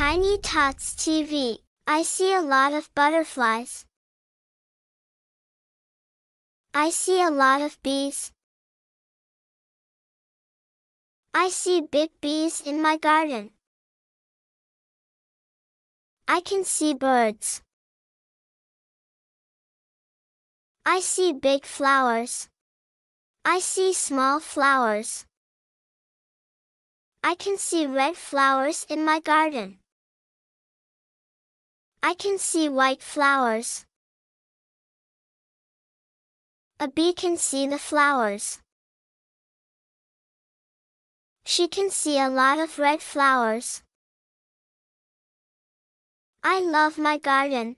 Tiny Tots TV. I see a lot of butterflies. I see a lot of bees. I see big bees in my garden. I can see birds. I see big flowers. I see small flowers. I can see red flowers in my garden. I can see white flowers. A bee can see the flowers. She can see a lot of red flowers. I love my garden.